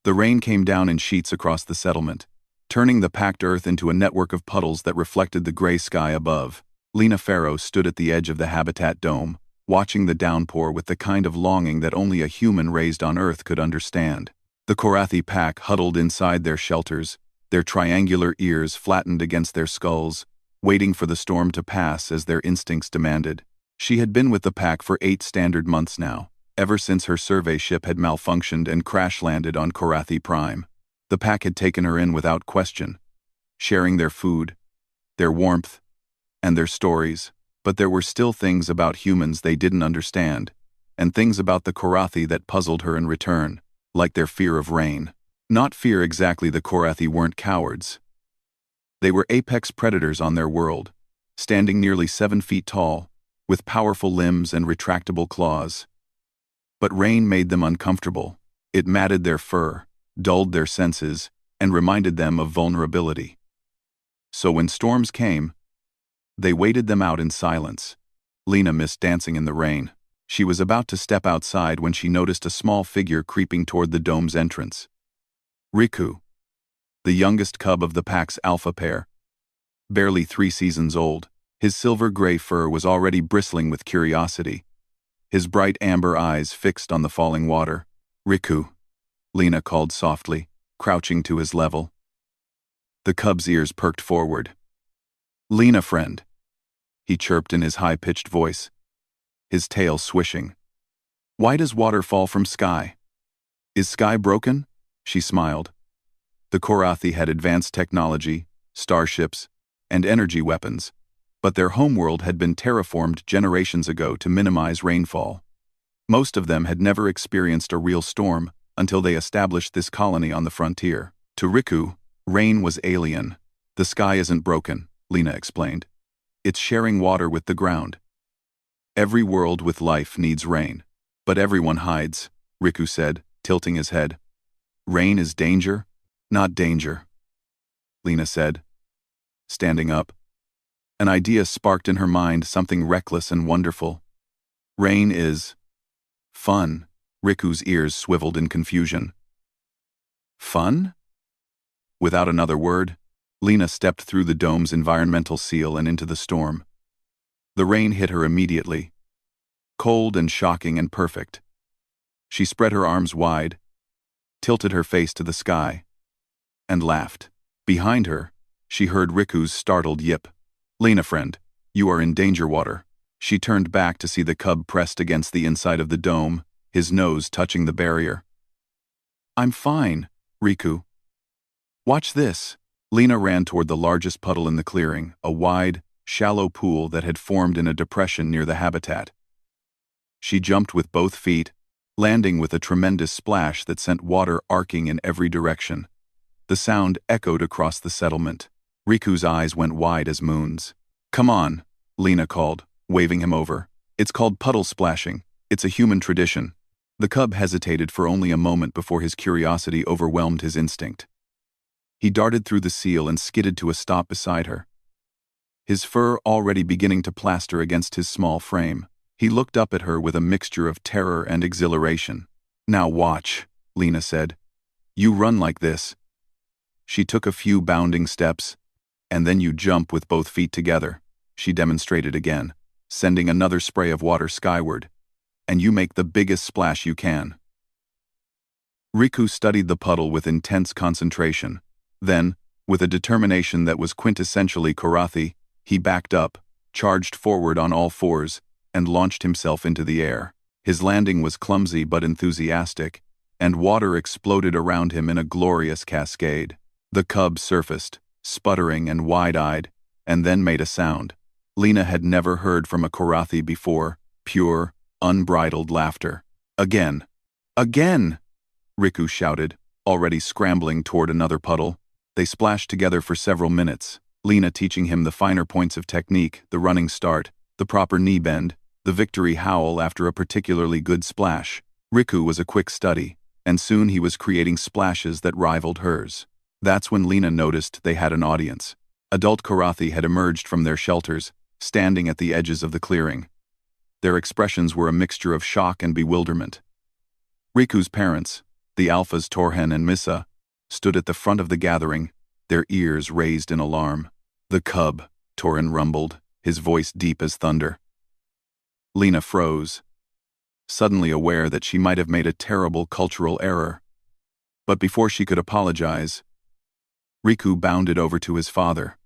The rain came down in sheets across the settlement, turning the packed earth into a network of puddles that reflected the gray sky above. Lena Farrow stood at the edge of the habitat dome, watching the downpour with the kind of longing that only a human raised on Earth could understand. The Karathi pack huddled inside their shelters, their triangular ears flattened against their skulls, waiting for the storm to pass as their instincts demanded. She had been with the pack for 8 standard months now, ever since her survey ship had malfunctioned and crash-landed on Karathi Prime. The pack had taken her in without question, sharing their food, their warmth, and their stories, but there were still things about humans they didn't understand, and things about the Karathi that puzzled her in return, like their fear of rain. Not fear exactly, the Karathi weren't cowards. They were apex predators on their world, standing nearly 7 feet tall, with powerful limbs and retractable claws. But rain made them uncomfortable. It matted their fur, dulled their senses, and reminded them of vulnerability. So when storms came, they waited them out in silence. Lena missed dancing in the rain. She was about to step outside when she noticed a small figure creeping toward the dome's entrance. Riku, the youngest cub of the pack's alpha pair, barely 3 seasons old, his silver-gray fur was already bristling with curiosity, his bright amber eyes fixed on the falling water. "Riku," Lena called softly, crouching to his level. The cub's ears perked forward. "Lena, friend," he chirped in his high-pitched voice, his tail swishing. "Why does water fall from sky? Is sky broken?" She smiled. The Karathi had advanced technology, starships, and energy weapons, but their homeworld had been terraformed generations ago to minimize rainfall. Most of them had never experienced a real storm until they established this colony on the frontier. To Riku, rain was alien. "The sky isn't broken," Lena explained. "It's sharing water with the ground. Every world with life needs rain, but everyone hides," Riku said, tilting his head. "Rain is danger, not danger," Lena said, standing up. An idea sparked in her mind, something reckless and wonderful. "Rain is fun." Riku's ears swiveled in confusion. "Fun?" Without another word, Lena stepped through the dome's environmental seal and into the storm. The rain hit her immediately, cold and shocking and perfect. She spread her arms wide, tilted her face to the sky, and laughed. Behind her, she heard Riku's startled yip. "Lena, friend, you are in danger water." She turned back to see the cub pressed against the inside of the dome, his nose touching the barrier. "I'm fine, Riku. Watch this." Lena ran toward the largest puddle in the clearing, a wide, shallow pool that had formed in a depression near the habitat. She jumped with both feet, landing with a tremendous splash that sent water arcing in every direction. The sound echoed across the settlement. Riku's eyes went wide as moons. "Come on," Lena called, waving him over. "It's called puddle splashing. It's a human tradition." The cub hesitated for only a moment before his curiosity overwhelmed his instinct. He darted through the seal and skidded to a stop beside her, his fur already beginning to plaster against his small frame. He looked up at her with a mixture of terror and exhilaration. "Now watch," Lena said. "You run like this." She took a few bounding steps, "and then you jump with both feet together," she demonstrated again, sending another spray of water skyward. "And you make the biggest splash you can." Riku studied the puddle with intense concentration. Then, with a determination that was quintessentially Karathi, he backed up, charged forward on all fours, and launched himself into the air. His landing was clumsy but enthusiastic, and water exploded around him in a glorious cascade. The cub surfaced, sputtering and wide-eyed, and then made a sound. Lena had never heard from a Karathi before, pure, unbridled laughter. "Again! Again!" Riku shouted, already scrambling toward another puddle. They splashed together for several minutes, Lena teaching him the finer points of technique, the running start, the proper knee bend, the victory howl after a particularly good splash. Riku was a quick study, and soon he was creating splashes that rivaled hers. That's when Lena noticed they had an audience. Adult Karathi had emerged from their shelters, standing at the edges of the clearing. Their expressions were a mixture of shock and bewilderment. Riku's parents, The alphas Torhen and Missa stood at the front of the gathering, their ears raised in alarm. The cub, Torhen rumbled, his voice deep as thunder. Lena froze, suddenly aware that she might have made a terrible cultural error. But before she could apologize, Riku bounded over to his father,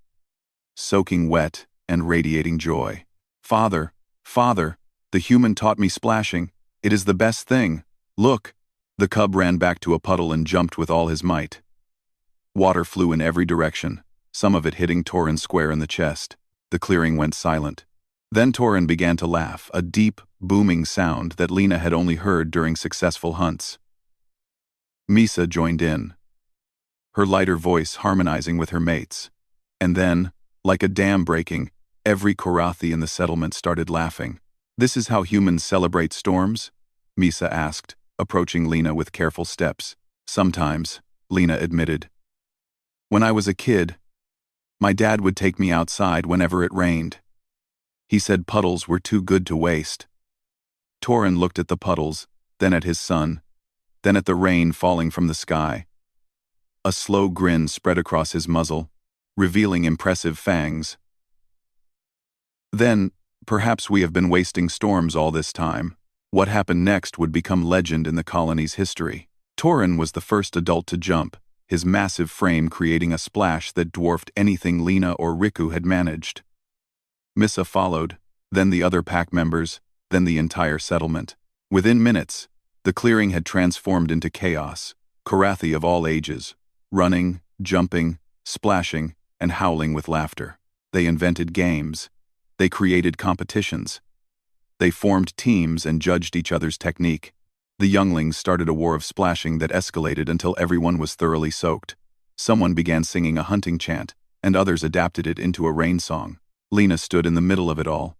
soaking wet and radiating joy. "Father, father, the human taught me splashing. It is the best thing. Look." The cub ran back to a puddle and jumped with all his might. Water flew in every direction, some of it hitting Torren square in the chest. The clearing went silent. Then Torren began to laugh, a deep, booming sound that Lena had only heard during successful hunts. Misa joined in, her lighter voice harmonizing with her mates. And then, like a dam breaking, every Karathi in the settlement started laughing. "This is how humans celebrate storms?" Misa asked, approaching Lena with careful steps. "Sometimes," Lena admitted. "When I was a kid, my dad would take me outside whenever it rained. He said puddles were too good to waste." Torren looked at the puddles, then at his son, then at the rain falling from the sky. A slow grin spread across his muzzle, revealing impressive fangs. "Then, perhaps we have been wasting storms all this time." What happened next would become legend in the colony's history. Torren was the first adult to jump, his massive frame creating a splash that dwarfed anything Lena or Riku had managed. Missa followed, then the other pack members, then the entire settlement. Within minutes, the clearing had transformed into chaos. Karathi of all ages, running, jumping, splashing, and howling with laughter. They invented games. They created competitions. They formed teams and judged each other's technique. The younglings started a war of splashing that escalated until everyone was thoroughly soaked. Someone began singing a hunting chant, and others adapted it into a rain song. Lena stood in the middle of it all,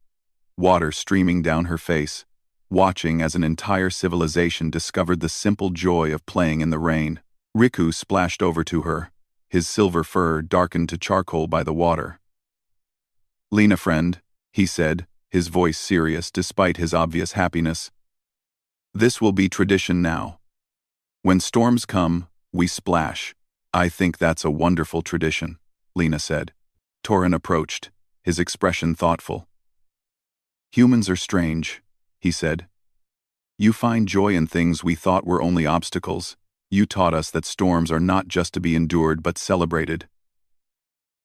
water streaming down her face, watching as an entire civilization discovered the simple joy of playing in the rain. Riku splashed over to her, his silver fur darkened to charcoal by the water. "Lena, friend," he said, his voice serious despite his obvious happiness. "This will be tradition now. When storms come, we splash." "I think that's a wonderful tradition," Lena said. Torren approached, his expression thoughtful. "Humans are strange," he said. "You find joy in things we thought were only obstacles. You taught us that storms are not just to be endured but celebrated."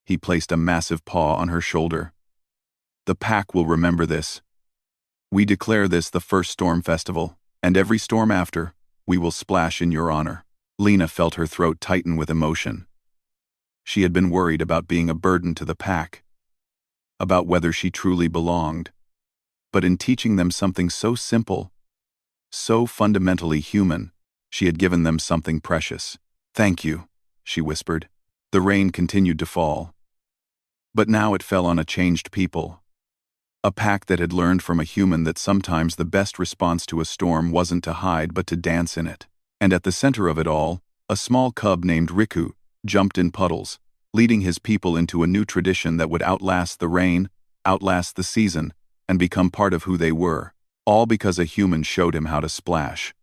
He placed a massive paw on her shoulder. "The pack will remember this. We declare this the first storm festival, and every storm after, we will splash in your honor." Lena felt her throat tighten with emotion. She had been worried about being a burden to the pack, about whether she truly belonged. But in teaching them something so simple, so fundamentally human, she had given them something precious. "Thank you," she whispered. The rain continued to fall. But now it fell on a changed people. A pack that had learned from a human that sometimes the best response to a storm wasn't to hide but to dance in it. And at the center of it all, a small cub named Riku jumped in puddles, leading his people into a new tradition that would outlast the rain, outlast the season, and become part of who they were, all because a human showed him how to splash.